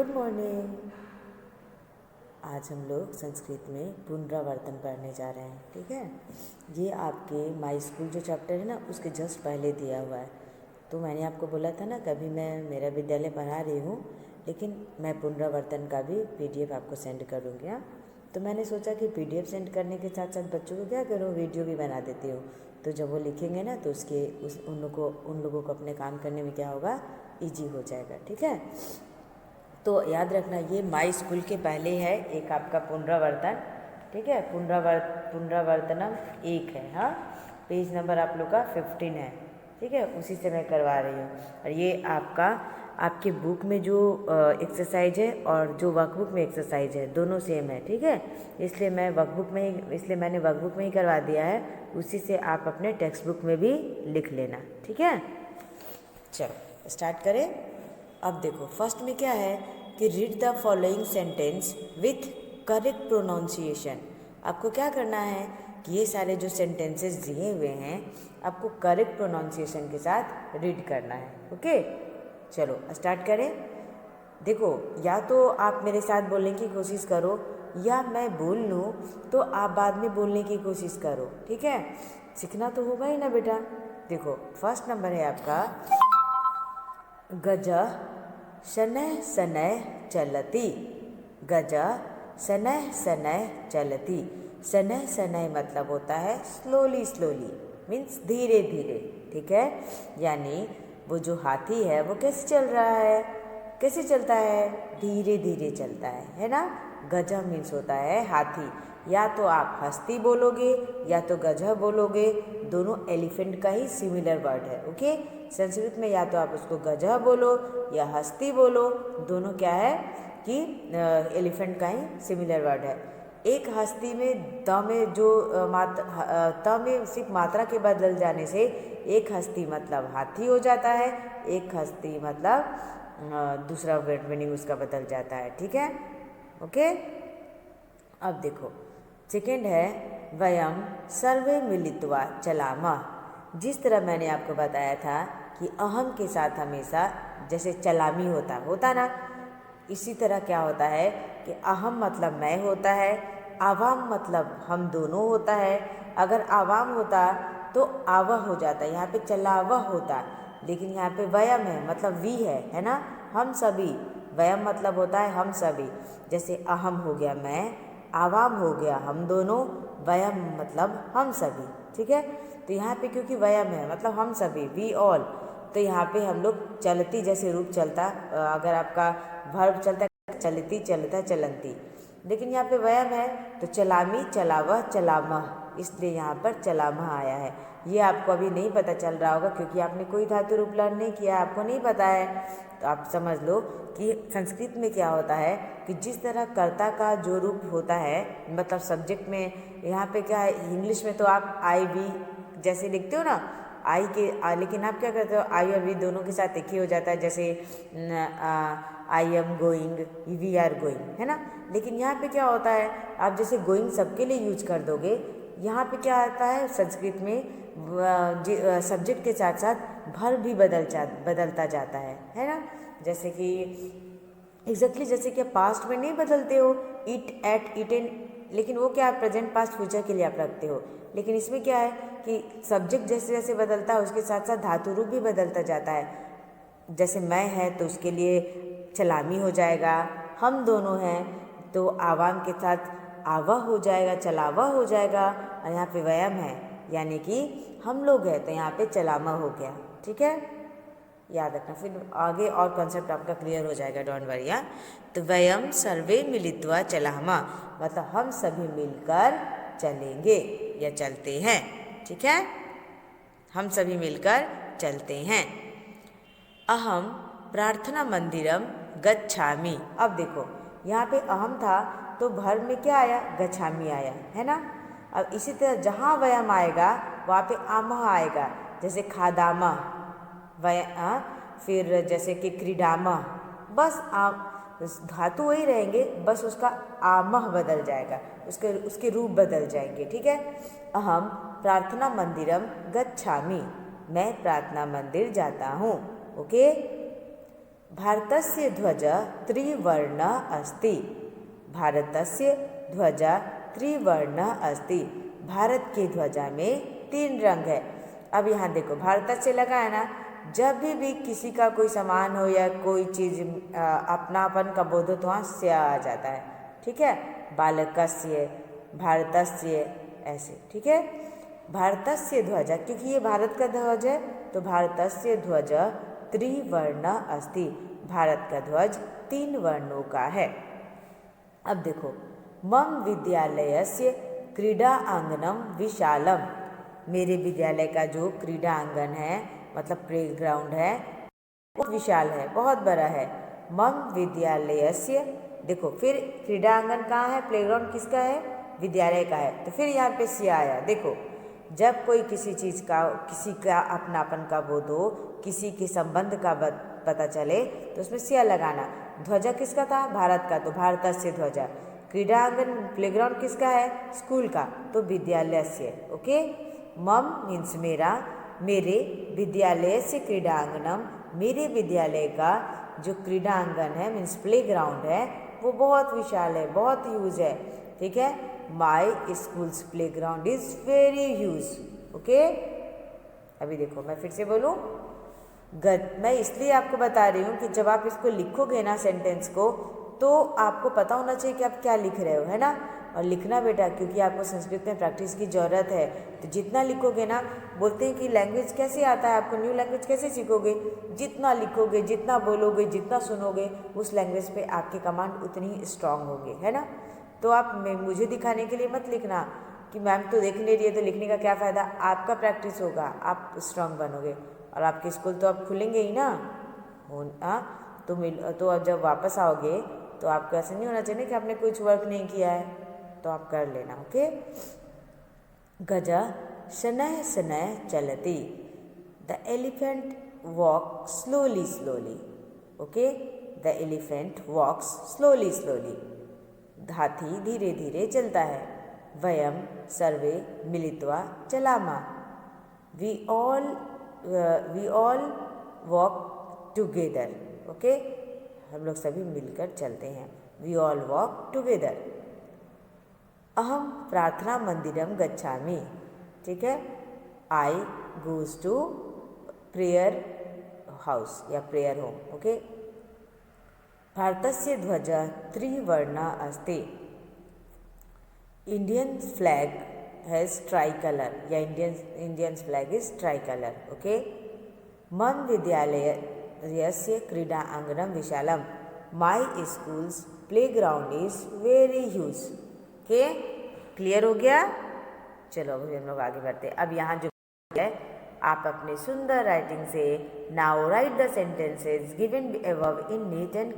Good morning. आज हम लोग संस्कृत में पुनरावर्तन पढ़ने जा रहे हैं। ठीक है, ये आपके माई स्कूल जो चैप्टर है ना उसके जस्ट पहले दिया हुआ है। तो मैंने आपको बोला था ना कभी मैं मेरा विद्यालय पढ़ा रही हूँ, लेकिन मैं पुनरावर्तन का भी पीडीएफ आपको सेंड करूँगी। हाँ, तो मैंने सोचा कि पीडीएफ सेंड करने के साथ साथ बच्चों को क्या करूँ, वीडियो भी बना देती हूँ। तो जब वो लिखेंगे ना तो उन लोगों को अपने काम करने में क्या होगा, ईजी हो जाएगा। ठीक है, तो याद रखना ये माई स्कूल के पहले है एक आपका पुनरावर्तन। ठीक है, पुनरावर्तनम 1 है। हाँ, पेज नंबर आप लोग का 15 है। ठीक है, उसी से मैं करवा रही हूँ। और ये आपके बुक में जो एक्सरसाइज है और जो वर्कबुक में एक्सरसाइज है दोनों सेम है। ठीक है, इसलिए मैंने वर्कबुक में ही करवा दिया है, उसी से आप अपने टेक्स्ट बुक में भी लिख लेना। ठीक है, चलो स्टार्ट करें। अब देखो फर्स्ट में क्या है कि read the following sentence with correct pronunciation. आपको क्या करना है कि ये सारे जो सेंटेंसेस दिए हुए हैं आपको करेक्ट प्रोनाउंसिएशन के साथ रीड करना है। ओके, चलो स्टार्ट करें। देखो, या तो आप मेरे साथ बोलने की कोशिश करो या मैं बोल लूँ तो आप बाद में बोलने की कोशिश करो। ठीक है, सीखना तो होगा ही ना बेटा। देखो फर्स्ट नंबर है आपका गज शनैः शनैः चलति। गज शनैः शनैः चलति। शनैः शनैः मतलब होता है स्लोली स्लोली, मीन्स धीरे धीरे। ठीक है, यानी वो जो हाथी है वो कैसे चल रहा है, कैसे चलता है, धीरे धीरे चलता है ना। गजा मीन्स होता है हाथी। या तो आप हस्ती बोलोगे या तो गजह बोलोगे, दोनों एलिफेंट का ही सिमिलर वर्ड है। ओके, संस्कृत में या तो आप उसको गजह बोलो या हस्ती बोलो, दोनों क्या है कि एलिफेंट का ही सिमिलर वर्ड है। एक हस्ती में त में जो त में सिर्फ मात्रा के बदल जाने से एक हस्ती मतलब हाथी हो जाता है, एक हस्ती मतलब दूसरा मीनिंग उसका बदल जाता है। ठीक है, ओके। अब देखो सेकेंड है वयम सर्वे मिलित्वा चलामः। जिस तरह मैंने आपको बताया था कि अहम के साथ हमेशा जैसे चलामी होता ना, इसी तरह क्या होता है कि अहम मतलब मैं होता है, आवाम मतलब हम दोनों होता है। अगर आवाम होता तो आवह हो जाता, यहाँ पे चलावह होता, लेकिन यहाँ पे वयम है मतलब वी है ना, हम सभी। वयम मतलब होता है हम सभी, जैसे अहम हो गया मैं, आवाम हो गया हम दोनों, वयम मतलब हम सभी। ठीक है, तो यहाँ पे क्योंकि वयम है मतलब हम सभी, वी ऑल, तो यहाँ पे हम लोग चलती जैसे रूप चलता, अगर आपका वर्ब चलता चलती चलता चलंती, लेकिन यहाँ पे वयम है तो चलामी चलावह चलामह, इसलिए यहाँ पर चलामह आया है। ये आपको अभी नहीं पता चल रहा होगा क्योंकि आपने कोई धातु रूप लर्न नहीं किया, आपको नहीं पता है। तो आप समझ लो कि संस्कृत में क्या होता है कि जिस तरह कर्ता का जो रूप होता है, मतलब सब्जेक्ट में यहाँ पे क्या है, इंग्लिश में तो आप आई वी जैसे लिखते हो ना, आई के लेकिन आप क्या करते हो, आई और वी दोनों के साथ एक ही हो जाता है, जैसे I am going, we are going, है ना। लेकिन यहाँ पे क्या होता है, आप जैसे गोइंग सबके लिए यूज कर दोगे, यहाँ पे क्या आता है संस्कृत में सब्जेक्ट के साथ साथ वर्ब भी बदलता जाता है ना। जैसे कि एग्जैक्टली जैसे कि पास्ट में नहीं बदलते हो इट, एट, इटेन, लेकिन वो क्या है प्रेजेंट पास्ट फ्यूचर के लिए आप रखते हो। लेकिन इसमें क्या है कि सब्जेक्ट जैसे जैसे बदलता है उसके साथ साथ धातु रूप भी बदलता जाता है। जैसे मैं है तो उसके लिए चलामी हो जाएगा, हम दोनों हैं तो आवाम के साथ आवह हो जाएगा, चलावा हो जाएगा, और यहाँ पे वयम है यानी कि हम लोग हैं तो यहाँ पे चलामा हो गया। ठीक है, याद रखना, फिर आगे और कॉन्सेप्ट आपका क्लियर हो जाएगा, डोंट वरी। तो वयम सर्वे मिलित्वा चलामा मतलब हम सभी मिलकर चलेंगे या चलते हैं। ठीक है, हम सभी मिलकर चलते हैं। अहम प्रार्थना मंदिरम गच्छामि। अब देखो यहाँ पे अहम था तो भर में क्या आया, गच्छामि आया, है ना। अब इसी तरह जहाँ वयम आएगा वहाँ पे आमह आएगा, जैसे खादामह, फिर जैसे कि क्रीडामह, बस धातु वही रहेंगे, बस उसका आमह बदल जाएगा, उसके रूप बदल जाएंगे। ठीक है, अहम प्रार्थना मंदिरम गच्छामि, मैं प्रार्थना मंदिर जाता हूँ। ओके, भारतस्य ध्वज त्रिवर्ण अस्ति। भारतस्य ध्वज त्रिवर्ण अस्ति। भारत की ध्वजा में 3 रंग है। अब यहाँ देखो भारतस्य लगा है ना, जब भी किसी का कोई सामान हो या कोई चीज़ अपनापन का बोध हो तो वहाँ से आ जाता है, ठीक है। बालकस्य, भारतस्य, ऐसे, ठीक है। भारतस्य ध्वज, क्योंकि ये भारत का ध्वज है तो भारतस्य ध्वज त्रिवर्ण अस्ति। भारत का ध्वज 3 वर्णों का है। अब देखो, मम विद्यालयस्य क्रीडा आंगनम विशालम। मेरे विद्यालय का जो क्रीडा आंगन है, मतलब प्ले ग्राउंड है, वो विशाल है, बहुत बड़ा है। मम विद्यालयस्य, देखो फिर क्रीडा आंगन कहाँ है, प्लेग्राउंड किसका है, विद्यालय का है, तो फिर यहाँ पे सिया आया। देखो जब कोई किसी चीज़ का, किसी का अपनापन का बोध हो, किसी के संबंध का पता चले तो उसमें सिया लगाना। ध्वजा किसका था, भारत का, तो भारतस्य ध्वजा। क्रीडा आंगन प्लेग्राउंड किसका है, स्कूल का, तो विद्यालयस्य। ओके, मम मीन्स मेरा, मेरे, विद्यालय से क्रीडा आंगनम, मेरे विद्यालय का जो क्रीडा आंगन है मीन्स प्ले ग्राउंड है वो बहुत विशाल है, बहुत ह्यूज है, ठीक है। My school's playground is very huge. Okay, अभी देखो मैं फिर से बोलूँ, मैं इसलिए आपको बता रही हूँ कि जब आप इसको लिखोगे ना सेंटेंस को, तो आपको पता होना चाहिए कि आप क्या लिख रहे हो, है ना। और लिखना बेटा, क्योंकि आपको संस्कृत में प्रैक्टिस की ज़रूरत है, तो जितना लिखोगे ना, बोलते हैं कि लैंग्वेज कैसे आता है आपको, न्यू लैंग्वेज कैसे सीखोगे, जितना लिखोगे, जितना बोलोगे, जितना सुनोगे, उस लैंग्वेज पे आपके कमांड उतनी ही स्ट्रांग होंगे, है ना। तो आप मुझे दिखाने के लिए मत लिखना कि मैम तो देख ले रही है तो लिखने का क्या फ़ायदा। आपका प्रैक्टिस होगा, आप स्ट्रांग बनोगे, और आपके स्कूल तो अब खुलेंगे ही ना, तो अब जब वापस आओगे तो आपको ऐसा नहीं होना चाहिए कि आपने कुछ वर्क नहीं किया है, तो आप कर लेना। ओके, गजा शनैः शनैः चलति। The elephant walk slowly slowly. Okay, the elephant walks slowly slowly. हाथी धीरे धीरे चलता है। वयम सर्वे मिलित्वा चलामः। We all walk together. Okay, हम लोग सभी मिलकर चलते हैं। We all walk together. अहम प्रार्थना मंदिरम गच्छामि। ठीक है, I goes to prayer house या प्रेयर होम। ओके, भारतस्य ध्वज त्रिवर्णा अस्ति। Indian flag has tricolour या Indian flag is tricolour. Okay, मम विद्यालयस्य क्रीडा आंगणम विशालम। My school's playground is very huge. Okay, clear हो गया। चलो अभी हम लोग आगे बढ़ते हैं। अब यहाँ जो है आप अपने सुंदर राइटिंग से now right the sentences given above in neat and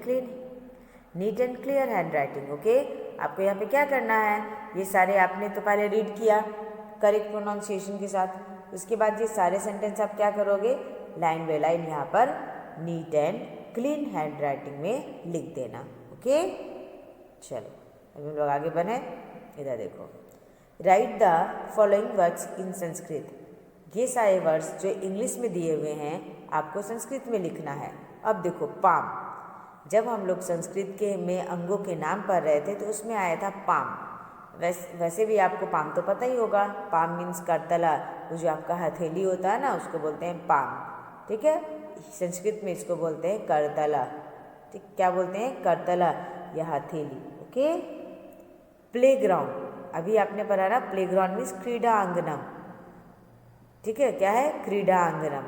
clear hand writing. Okay, आपको यहाँ पे क्या करना है, ये सारे आपने तो पहले रीड किया करेक्ट प्रोनाउंसिएशन के साथ। उसके बाद ये सारे सेंटेंस आप क्या करोगे, लाइन बाय लाइन यहाँ पर neat and clean hand writing में लिख देना। ओके, चलो अभी हम लोग आगे बढ़े। इधर देखो, right the following words in Sanskrit. ये सारे वर्ड्स जो इंग्लिश में दिए हुए हैं आपको संस्कृत में लिखना है। अब देखो, पाम, जब हम लोग संस्कृत के में अंगों के नाम पढ़ रहे थे तो उसमें आया था पाम। वैसे भी आपको पाम तो पता ही होगा। पाम मीन्स करतला, वो जो आपका हथेली होता है ना उसको बोलते हैं पाम। ठीक है, संस्कृत में इसको बोलते हैं करतला। ठीक, क्या बोलते हैं, करतला या हथेली। ओके, प्लेग्राउंड, अभी आपने पढ़ा ना, प्लेग्राउंड मीन्स क्रीडा आंगनम। ठीक है, क्या है, क्रीडा आंगनम।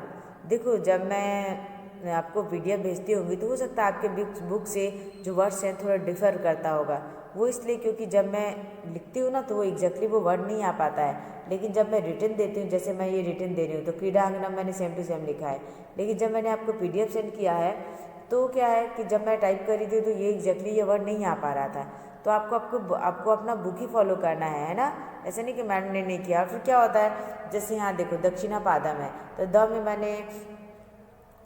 देखो जब मैं आपको पीडीएफ भेजती होंगी तो हो सकता है आपके बुक से जो वर्ड्स हैं थोड़ा डिफर करता होगा। वो इसलिए क्योंकि जब मैं लिखती हूँ ना तो वो एग्जैक्टली वो वर्ड नहीं आ पाता है, लेकिन जब मैं रिटन देती हूँ, जैसे मैं ये रिटन दे रही हूँ तो क्रीडा आंगनम मैंने सेम टू सेम लिखा है। लेकिन जब मैंने आपको पीडीएफ सेंड किया है तो क्या है कि जब मैं टाइप कर रही थी तो ये एग्जैक्टली ये वर्ड नहीं आ पा रहा था। तो आपको अपना बुक ही फॉलो करना है ना, ऐसे नहीं कि मैडम ने नहीं किया। और फिर क्या होता है, जैसे यहाँ देखो दक्षिणा पादम है तो द में मैंने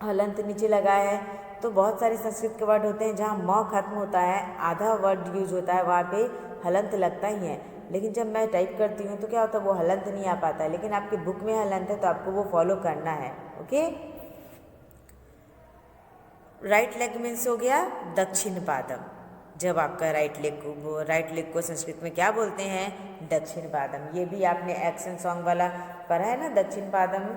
हलंत नीचे लगाया है। तो बहुत सारे संस्कृत के वर्ड होते हैं जहाँ म खत्म होता है, आधा वर्ड यूज होता है, वहाँ पे हलंत लगता ही है। लेकिन जब मैं टाइप करती हूँ तो क्या होता है, वो हलंत नहीं आ पाता है। लेकिन आपके बुक में हलंत है तो आपको वो फॉलो करना है। ओके, राइट लेग मीन्स हो गया दक्षिण पादम। जब आपका राइट लेग को संस्कृत में क्या बोलते हैं? दक्षिण पादम। ये भी आपने एक्शन सॉन्ग वाला पढ़ा है ना, दक्षिण पादम।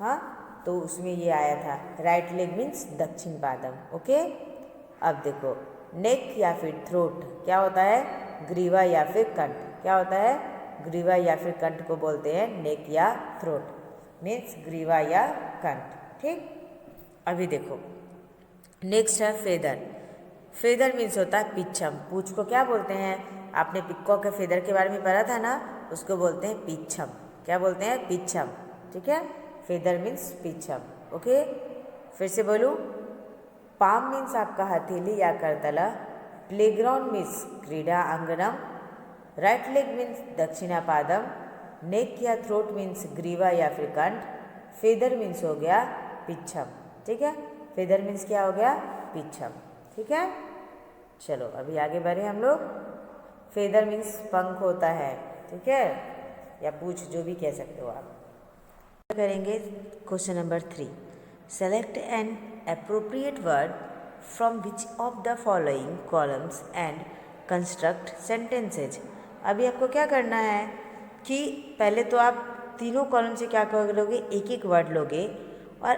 हाँ, तो उसमें ये आया था, राइट लेग मीन्स दक्षिण पादम। ओके, अब देखो नेक या फिर थ्रोट क्या होता है? ग्रीवा या फिर कंठ। क्या होता है? ग्रीवा या फिर कंठ को बोलते हैं नेक या थ्रोट, मीन्स ग्रीवा या कंठ। ठीक, अभी देखो नेक्स्ट है फेदर। फेदर मीन्स होता है पिच्छम। पूंछ को क्या बोलते हैं? आपने पिकॉक के फेदर के बारे में पढ़ा था ना, उसको बोलते हैं पिच्छम। क्या बोलते हैं? पिच्छम। ठीक है, फेदर मीन्स पिच्छम। ओके, फिर से बोलूँ, पाम मीन्स आपका हथेली या करतला, प्लेग्राउंड मीन्स क्रीड़ा आंगणम, राइट लेग मीन्स दक्षिणा पादम, नेक या थ्रोट मीन्स ग्रीवा या फिर कंठ, फेदर मीन्स हो गया पिच्छम। ठीक है, फेदर मीन्स क्या हो गया? पिच्छम। ठीक है, चलो अभी आगे बढ़े हम लोग। फेदर मीन्स पंख होता है, ठीक है, या पूंछ, जो भी कह सकते हो आप। करेंगे question number 3, select N appropriate word from which of the following columns and construct sentences। अभी आपको क्या करना है कि पहले तो आप तीनों कॉलम से क्या करोगे? एक एक वर्ड लोगे और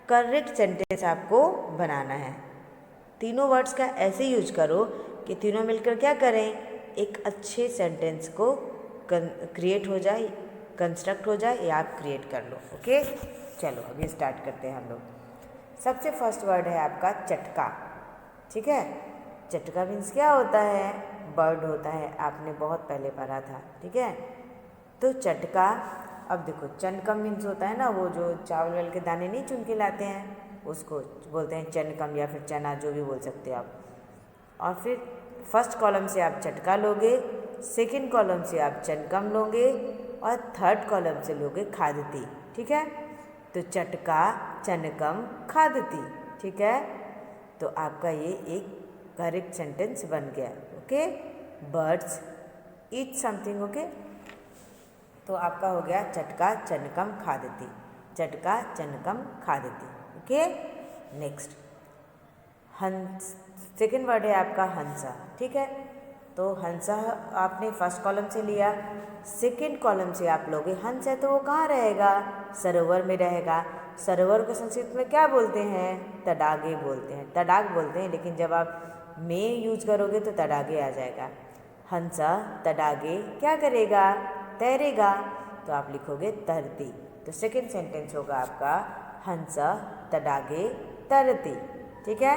करेक्ट सेंटेंस आपको बनाना है। तीनों वर्ड्स का ऐसे यूज करो कि तीनों मिलकर क्या करें? एक अच्छे सेंटेंस को क्रिएट हो जाए, कंस्ट्रक्ट हो जाए, या आप क्रिएट कर लो। ओके, चलो अभी स्टार्ट करते हैं हम लोग। सबसे फर्स्ट वर्ड है आपका चटका। ठीक है, चटका मीन्स क्या होता है? बर्ड होता है, आपने बहुत पहले पढ़ा था। ठीक है, तो चटका। अब देखो चनकम मीन्स होता है ना, वो जो चावल वाल के दाने नहीं चुन के लाते हैं, उसको बोलते हैं चनकम या फिर चना, जो भी बोल सकते हो आप। और फिर फर्स्ट कॉलम से आप चटका लोगे, सेकंड कॉलम से आप चनकम लोगे, और थर्ड कॉलम से लोगे खादती। ठीक है, तो चटका, चनकम, खादती। ठीक है, तो आपका ये एक करेक्ट सेंटेंस बन गया। Okay, birds eat something. Okay, तो आपका हो गया चटका, चनकम, खादती। चटका, चनकम, खादती। ओके, नेक्स्ट हंस। सेकेंड वर्ड है आपका हंसा। ठीक है, तो हंसा आपने फर्स्ट कॉलम से लिया, सेकेंड कॉलम से आप लोगे हंस है, तो वो कहाँ रहेगा? सरोवर में रहेगा। सरोवर को संस्कृत में क्या बोलते हैं? तडागे बोलते हैं, तडाग बोलते हैं, लेकिन जब आप में यूज करोगे तो तडागे आ जाएगा। हंसा तडागे क्या करेगा? तैरेगा, तो आप लिखोगे तरती। तो सेकेंड सेंटेंस होगा आपका हंसा तडागे तरती। ठीक है,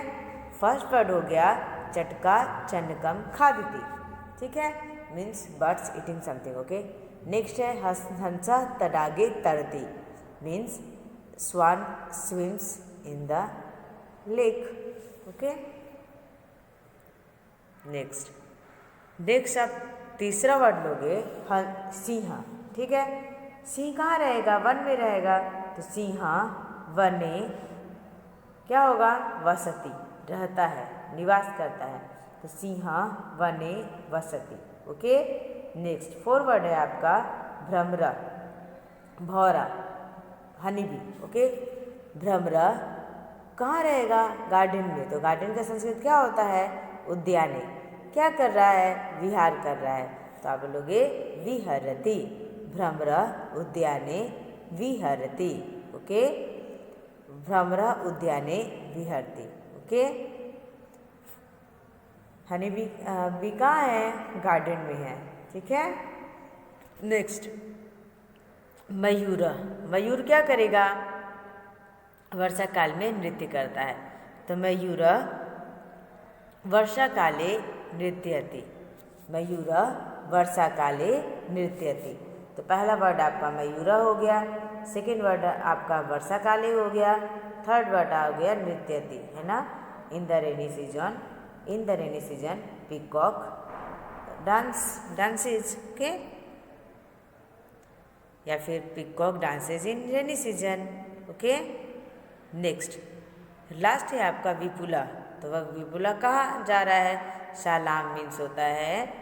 फर्स्ट वर्ड हो गया चटका, चनकम, खादती। ठीक है, means birds eating something. Okay, next है हंसा तडागे तरती, means swan swims in the lake. Okay, next आप तीसरा वर्ड लोगे सिंह। ठीक है, सिंह कहाँ रहेगा? वन में रहेगा, तो सिंह वने क्या होगा? वसति, रहता है, निवास करता है, तो सिंह वने वसति। ओके, नेक्स्ट फोर वर्ड है आपका भ्रमर, भौरा, हनी बी। ओके, भ्रमर कहाँ रहेगा? गार्डन में, तो गार्डन का संस्कृत क्या होता है? उद्याने। क्या कर रहा है? विहार कर रहा है, तो आप बोलोगे विहरति। भ्रमर उद्याने विहरति। ओके, भ्रमर उद्याने विहरति। ओके, हनी बी कहाँ है? गार्डन में है। ठीक है, नेक्स्ट मयूर। मयूर क्या करेगा? वर्षा काल में नृत्य करता है, तो मयूर वर्षा काले नृत्यति। मयूर वर्षा काले नृत्यति। तो पहला वर्ड आपका मयूरा हो गया, सेकेंड वर्ड आपका वर्षा काले हो गया, थर्ड वर्ड आ गया नृत्यति, है ना। In the rainy season, in the rainy season peacock dances. Okay, या फिर peacock dances in rainy season. Okay, next last है आपका विपुला। तो वह विपुला कहाँ जा रहा है? सालाम मीन्स होता है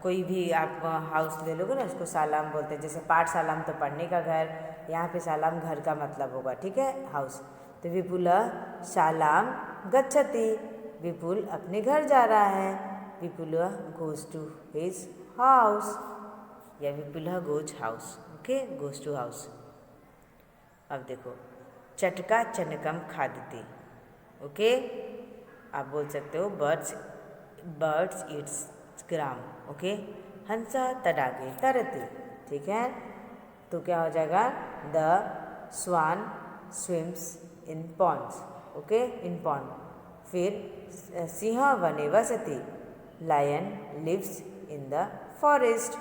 कोई भी आप हाउस ले लोगे ना, उसको सालाम बोलते हैं। जैसे पाठशालाम तो पढ़ने का घर, यहाँ पे सालाम घर का मतलब होगा। ठीक है, हाउस। तो विपुलः शालाम गच्छति, विपुल अपने घर जा रहा है। विपुलः गोज टू हिज हाउस या विपुलः goes house, okay, goes to house. अब देखो चटका चनकम खादती, ओके, आप बोल सकते हो बर्ड्स ईट्स ग्राम, ओके। हंसा तडागे तरती, ठीक है, तो क्या हो जाएगा, the swan swims in ponds, okay, in pond. फिर सिंह वने वसति, lion lives in the forest.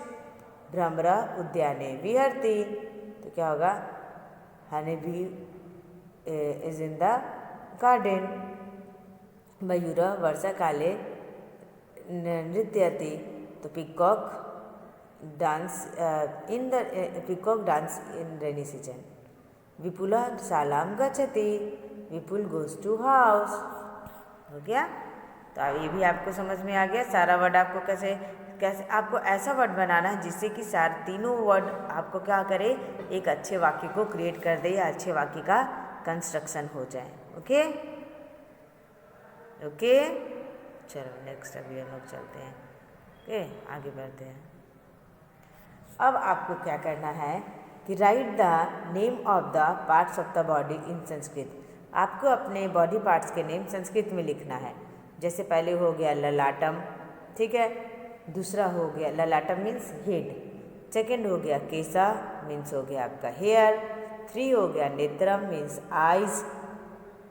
भ्रमर उद्याने विहरति, तो क्या होगा, honey bee is in the garden. मयूर वर्षा काले नृत्यति, तो peacock dance in rainy season. Vipul शालाम गच्छति, विपुल गोज टू हाउस, हो गया। तो अब ये भी आपको समझ में आ गया सारा वर्ड आपको कैसे कैसे आपको ऐसा वर्ड बनाना है जिससे कि सारे तीनों वर्ड आपको क्या करे, एक अच्छे वाक्य को क्रिएट कर दे या अच्छे वाक्य का कंस्ट्रक्शन हो जाए, ओके ओके। चलो नेक्स्ट अभी हम लोग चलते हैं, ओके, आगे बढ़ते हैं। अब आपको क्या करना है कि right the name of the parts of the body in Sanskrit. आपको अपने बॉडी पार्ट्स के नेम संस्कृत में लिखना है। जैसे पहले हो गया ललाटम, ठीक है, दूसरा हो गया ललाटम मीन्स हेड, सेकेंड हो गया केसा मीन्स हो गया आपका हेयर, 3 हो गया नेत्रम मीन्स आइज,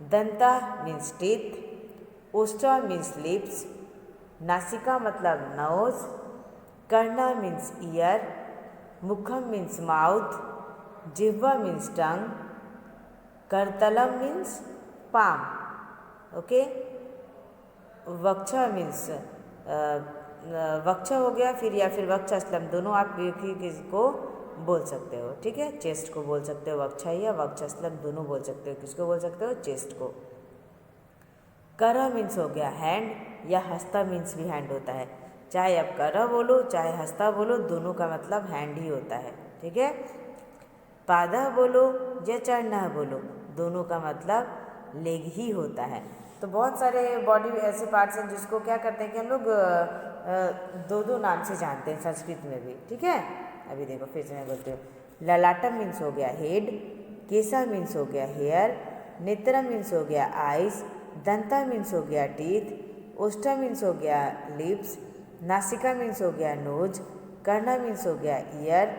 दंता मीन्स टीथ, ओष्ठा मीन्स लिप्स, नासिका मतलब नोज, कर्णा मीन्स ईयर, मुखम मीन्स माउथ, जिह्वा मीन्स टंग, करतलम मीन्स पाम, ओके। वक्षा मीन्स वक्षा हो गया, फिर या फिर वक्षस्थलम, दोनों आप एक ही किसको बोल सकते हो, ठीक है। चेस्ट को बोल सकते हो वक्षा या वक्षस्थलम, दोनों बोल सकते हो। किसको बोल सकते हो, चेस्ट को। करह मीन्स हो गया हैंड, या हस्ता मीन्स भी हैंड होता है। चाहे आप करह बोलो चाहे हस्ता बोलो, दोनों का मतलब हैंड ही होता है, ठीक है। पादह बोलो या चरणह बोलो, दोनों का मतलब लेग ही होता है। तो बहुत सारे बॉडी ऐसे पार्ट्स हैं जिसको क्या करते हैं कि हम लोग दो नाम से जानते हैं संस्कृत में भी, ठीक है। अभी देखो फिर से मैं बोलती हूँ, ललाटम मीन्स हो गया हेड, केसा मीन्स हो गया हेयर, नेत्रम मीन्स हो गया आइज, दंता मीन्स हो गया टीथ, ओष्ठा मीन्स हो गया लिप्स, नासिका मीन्स हो गया नोज, कर्णा मीन्स हो गया ईयर,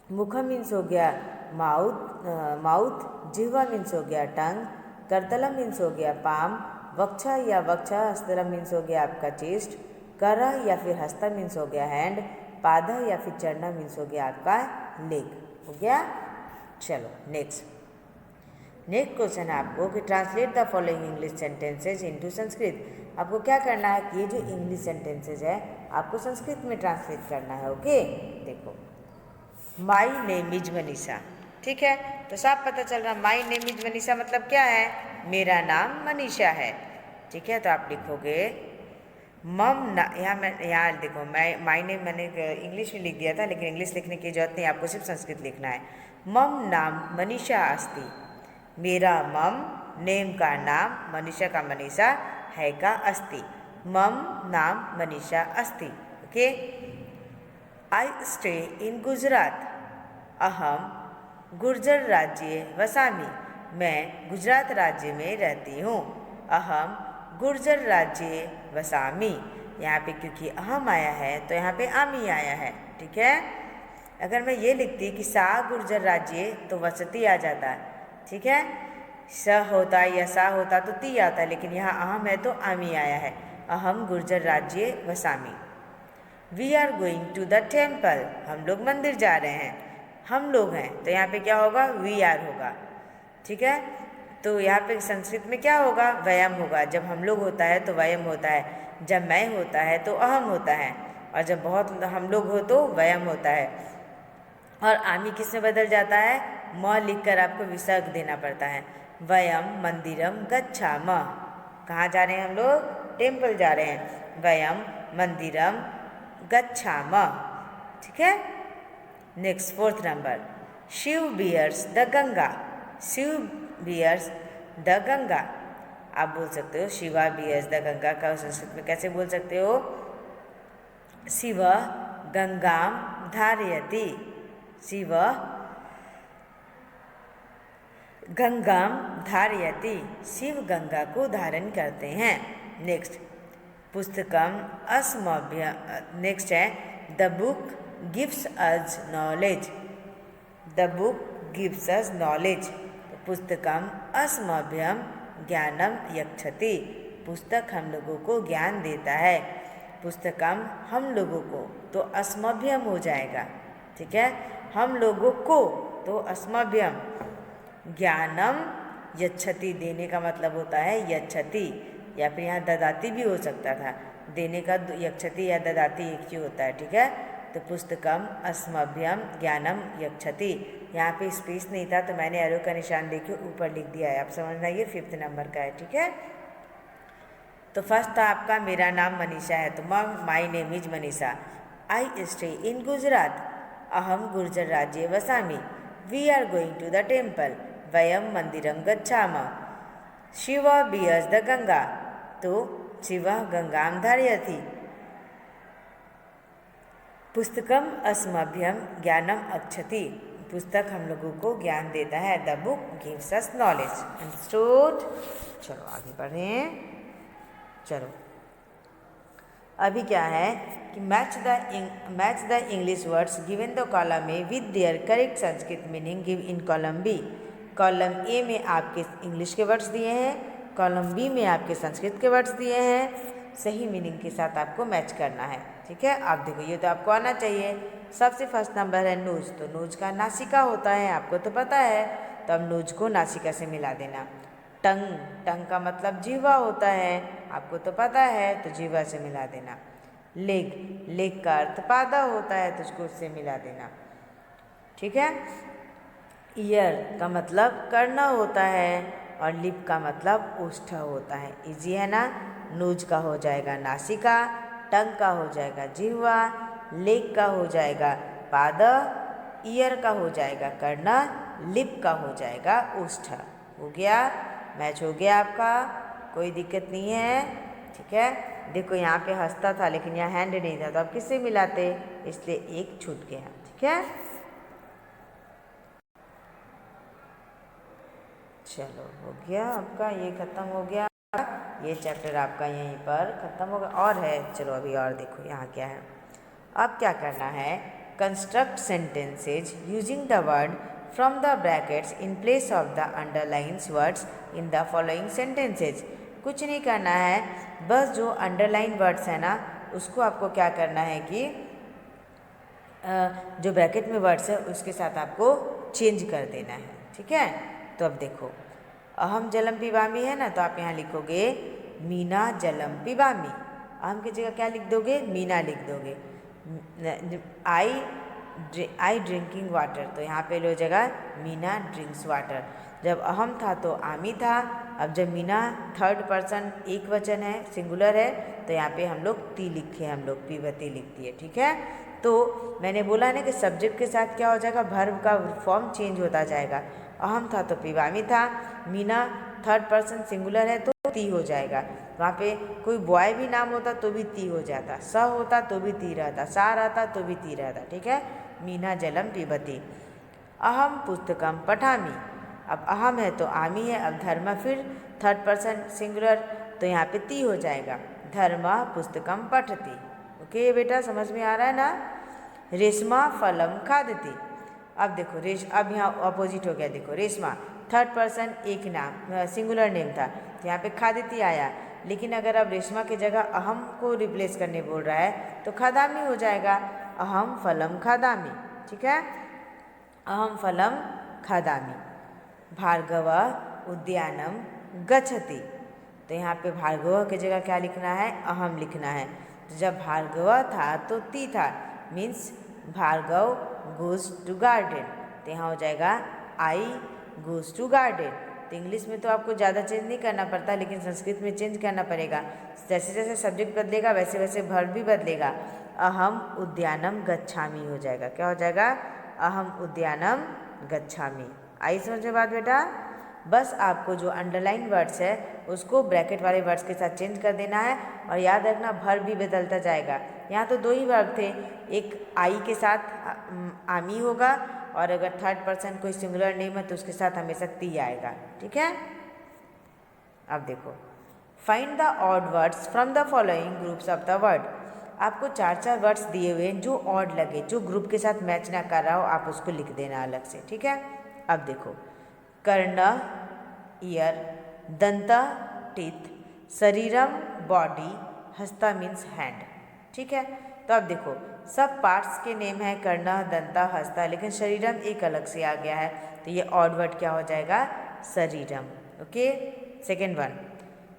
मुखम मीन्स हो गया माउथ, जिह्वा मीन्स हो गया टंग, करतलम मीन्स हो गया पाम, वक्षा या वक्षा हस्तलम मीन्स हो गया आपका चेस्ट, करह या फिर हस्ता मीन्स हो गया हैंड, पादह या फिर चरणा मीन्स हो गया आपका लेग, हो गया। चलो नेक्स्ट क्वेश्चन है आपको कि translate the following English sentences into Sanskrit. आपको क्या करना है कि ये जो इंग्लिश सेंटेंसेज है आपको संस्कृत में ट्रांसलेट करना है, ओके। देखो, माई नेम इज मनीषा, ठीक है, तो साफ पता चल रहा माई नेम इज मनीषा मतलब क्या है, मेरा नाम मनीषा है, ठीक है। तो आप लिखोगे यहाँ देखो माई नेम मैंने इंग्लिश में लिख दिया था, लेकिन इंग्लिश लिखने की जरूरत नहीं, आपको सिर्फ संस्कृत लिखना है। मम नाम मनीषा अस्ति, मेरा मम नेम का नाम, मनीषा का मनीषा, है का अस्ति, मम नाम मनीषा अस्ति, okay. I stay in Gujarat, अहम गुर्जर राज्य वसामी, मैं गुजरात राज्य में रहती हूँ। अहम गुर्जर राज्य वसामी, यहाँ पे क्योंकि अहम आया है तो यहाँ पे आमी आया है, ठीक है। अगर मैं ये लिखती कि सा गुर्जर राज्य तो वसती आ जाता है, ठीक है। स होता या सा होता तो ती आता है, लेकिन यहाँ अहम है तो आमी आया है। अहम गुर्जर राज्य वसामी। We are going to the temple, हम लोग मंदिर जा रहे हैं, हम लोग हैं तो यहाँ पे क्या होगा, वी आर होगा, ठीक है। तो यहाँ पे संस्कृत में क्या होगा, वयम होगा। जब हम लोग होता है तो वयम होता है, जब मैं होता है तो अहम होता है, और जब बहुत हम लोग हो तो वयम होता है। और आमी किस में बदल जाता है, म लिखकर आपको विसर्ग देना पड़ता है। वयम मंदिरम गच्छामः, कहाँ जा रहे हैं हम लोग, टेम्पल जा रहे हैं। वयम मंदिरम गच्छामः, ठीक है। Next 4th number, Shiva bears the Ganga, Shiva bears the Ganga. आप बोल सकते हो शिवा बियर्स द गंगा का संस्कृत में कैसे बोल सकते हो? शिव गंगाम धारयति। शिव गंगाम धारयति, शिव गंगा को धारण करते हैं। नेक्स्ट, पुस्तकम अस्मभ्य, नेक्स्ट है the book gives us knowledge. The book gives us knowledge. पुस्तकम अस्मभ्यम ज्ञानम यक्षति, पुस्तक हम लोगों को ज्ञान देता है। पुस्तकम हम लोगों को, तो अस्मभ्यम हो जाएगा, ठीक है, हम लोगों को, तो अस्मभ्यम। ज्ञानम यच्छति, देने का मतलब होता है यच्छति, या फिर यहाँ ददाती भी हो सकता था, देने का यक्षति या ददाती एक ही होता है, ठीक है। तो पुस्तकम अस्मभ्यम ज्ञानम यक्षति, यहाँ पे स्पेस नहीं था तो मैंने एरो का निशान देके ऊपर लिख दिया है, आप समझना, ये 5th नंबर का है, ठीक है। तो फर्स्ट था आपका मेरा नाम मनीषा है, तो my name is Manisha. I stay in Gujarat, अहम गुर्जर राज्ये वसामि। We are going to the temple, वयम मंदिरम गच्छामः। शिव बियर्स द गंगा, तो शिव गंगाम धारयति। पुस्तकम अस्मभ्यम ज्ञानम अक्षति, पुस्तक हम लोगों को ज्ञान देता है। The book gives us knowledge. Understood. चलो आगे बढ़ें। चलो अभी क्या है कि match the English words given the column A with their correct Sanskrit meaning give in column B. Column A में आपके इंग्लिश के वर्ड्स दिए हैं, कॉलम बी में आपके संस्कृत के वर्ड्स दिए हैं, सही मीनिंग के साथ आपको मैच करना है, ठीक है। आप देखो ये तो आपको आना चाहिए। सबसे फर्स्ट नंबर है नोज, तो नोज का नासिका होता है, आपको तो पता है, तो अब नोज को नासिका से मिला देना। टंग, टंग का मतलब जीवा होता है, आपको तो पता है, तो जीवा से मिला देना। लेग, लेग का अर्थ पादा होता है, तो उसको उससे मिला देना, ठीक है। ईयर का मतलब करना होता है, और लिप का मतलब ओष्ठ होता है। इजी है ना। नोज का हो जाएगा नासिका, टंग का हो जाएगा जिह्वा, लेग का हो जाएगा पाद, ईयर का हो जाएगा कर्ण, लिप का हो जाएगा ओष्ठ। हो गया, मैच हो गया आपका, कोई दिक्कत नहीं है, ठीक है। देखो यहाँ पे हंसता था लेकिन यहाँ हैंड नहीं था, तो आप किससे मिलाते, इसलिए एक छूट गया, ठीक है। चलो हो गया आपका, ये खत्म हो गया, ये चैप्टर आपका यहीं पर खत्म होगा। और है, चलो अभी और देखो यहाँ क्या है। अब क्या करना है, construct sentences using the word from the brackets in place of the underlines words in the following sentences. कुछ नहीं करना है, बस जो अंडरलाइन वर्ड्स है ना उसको आपको क्या करना है कि जो ब्रैकेट में वर्ड्स है उसके साथ आपको चेंज कर देना है, ठीक है। तो अब देखो, अहम जलम पिबामी है ना, तो आप यहाँ लिखोगे मीना जलम पिबामी। अहम की जगह क्या लिख दोगे, मीना लिख दोगे। आई ड्रिंकिंग वाटर, तो यहाँ पे लो जगह मीना ड्रिंक्स वाटर। जब अहम था तो आमी था, अब जब मीना थर्ड पर्सन एक वचन है, सिंगुलर है, तो यहाँ पे हम लोग ती लिखे, हम लोग पीबती लिख दिए, ठीक है। तो मैंने बोला ना कि सब्जेक्ट के साथ क्या हो जाएगा, वर्ब का फॉर्म चेंज होता जाएगा। अहम था तो पिबामी था, मीना थर्ड पर्सन सिंगुलर है तो ती हो जाएगा। वहाँ पे कोई बॉय भी नाम होता तो भी ती हो जाता, स होता तो भी ती रहता, सा रहता तो भी ती रहता, ठीक है। मीना जलम पिबती। अहम पुस्तकम पठामी, अब अहम है तो आमी है, अब धर्म फिर थर्ड पर्सन सिंगुलर, तो यहाँ पे ती हो जाएगा। धर्म पुस्तकम पठती। ओके बेटा, समझ में आ रहा है ना। रेशमा फलम खादती, अब देखो अब यहाँ अपोजिट हो गया, देखो रेशमा थर्ड पर्सन एक नाम सिंगुलर नेम था, तो यहाँ पे खादिती आया, लेकिन अगर अब रेशमा की जगह अहम को रिप्लेस करने बोल रहा है तो खादामी हो जाएगा। अहम फलम खादामी, ठीक है, अहम फलम खादामी। भार्गव उद्यानम गच्छति, तो यहाँ पे भार्गव की जगह क्या लिखना है, अहम लिखना है। तो जब भार्गव था तो ती था, means Bhargav goes to garden, तो यहाँ हो जाएगा आई गोज टू गार्डन। तो इंग्लिश में तो आपको ज़्यादा चेंज नहीं करना पड़ता, लेकिन संस्कृत में चेंज करना पड़ेगा। जैसे जैसे सब्जेक्ट बदलेगा वैसे वैसे वर्ब भी बदलेगा। अहम उद्यानम गच्छामी हो जाएगा, क्या हो जाएगा, अहम उद्यानम गच्छामी। आई समझ में बात बेटा। बस आपको जो अंडरलाइन वर्ड्स है उसको ब्रैकेट वाले वर्ड्स के साथ चेंज कर देना है। और याद रखना वर्ब भी बदलता जाएगा। यहाँ तो 2 ही वर्ब थे, एक आई के साथ आमी होगा और अगर थर्ड पर्सन कोई सिंगुलर नेम है तो उसके साथ हमेशा ती आएगा। ठीक है, अब देखो find the odd words from the following groups of the word. आपको 4 वर्ड्स दिए हुए हैं जो ऑड लगे, जो ग्रुप के साथ मैच ना कर रहा हो आप उसको लिख देना अलग से। ठीक है, अब देखो कर्ण ईयर, दंता टीथ, शरीरम बॉडी, हस्ता मीन्स हैंड। ठीक है, तो अब देखो सब पार्ट्स के नेम है कर्ण, दंता, हस्ता, लेकिन शरीरम एक अलग से आ गया है तो ये ऑड वर्ड क्या हो जाएगा, शरीरम। ओके, सेकेंड वन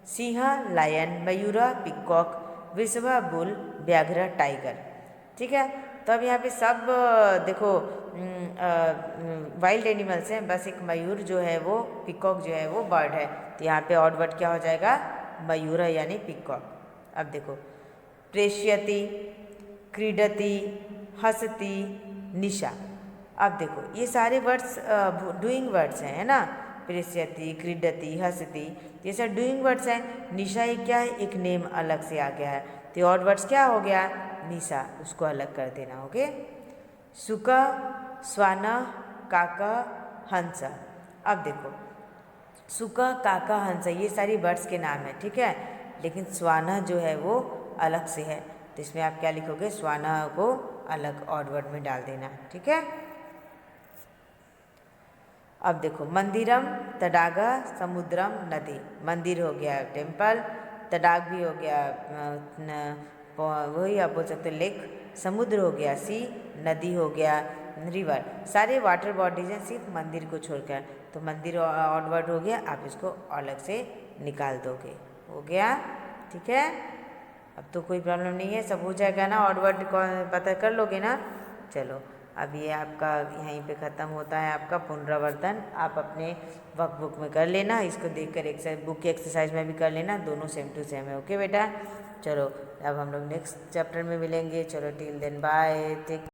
सिंह, लायन, मयूरा, पिकॉक, वृषभा, बुल, व्याघ्र, टाइगर। ठीक है, तो अब यहाँ पे सब देखो वाइल्ड एनिमल्स हैं, बस एक मयूर जो है वो, पिकॉक जो है वो बर्ड है, तो यहाँ पे ऑड वर्ड क्या हो जाएगा, मयूर यानी पिकॉक। अब देखो प्रेष्यति, क्रीडति, हसति, निशा। अब देखो ये सारे वर्ड्स डूइंग वर्ड्स हैं, है ना, प्रेष्यति, क्रीडति, हसति, ये सब डूइंग वर्ड्स हैं। निशा ये क्या है, एक नेम अलग से आ गया है, तो ऑड वर्ड्स क्या हो गया, निशा, उसको अलग कर देना। ओके, सुका, स्वान, काका, हंस। अब देखो सुका, काका, हंस ये सारी बर्ड्स के नाम है। ठीक है, लेकिन स्वाना जो है वो अलग से है, तो इसमें आप क्या लिखोगे, स्वाना को अलग ऑड वर्ड में डाल देना। ठीक है, अब देखो मंदिरम, तडागा, समुद्रम, नदी। मंदिर हो गया टेम्पल, तडाग भी हो गया वही आप बोल सकते हो लेक, समुद्र हो गया सी, नदी हो गया रिवर। सारे वाटर बॉडीज हैं सिर्फ मंदिर को छोड़कर, तो मंदिर ऑड वर्ड हो गया, आप इसको अलग से निकाल दोगे। हो गया, ठीक है, अब तो कोई प्रॉब्लम नहीं है, सब हो जाएगा ना, ऑड वर्ड पता कर लोगे ना। चलो अब ये आपका यहीं पे ख़त्म होता है आपका पुनरावर्तन। आप अपने वर्कबुक में कर लेना, इसको देखकर एक्सरसाइज बुक की एक्सरसाइज में भी कर लेना, दोनों सेम टू सेम है। ओके बेटा, चलो अब हम लोग नेक्स्ट चैप्टर में मिलेंगे। चलो टिल देन बाय, टेक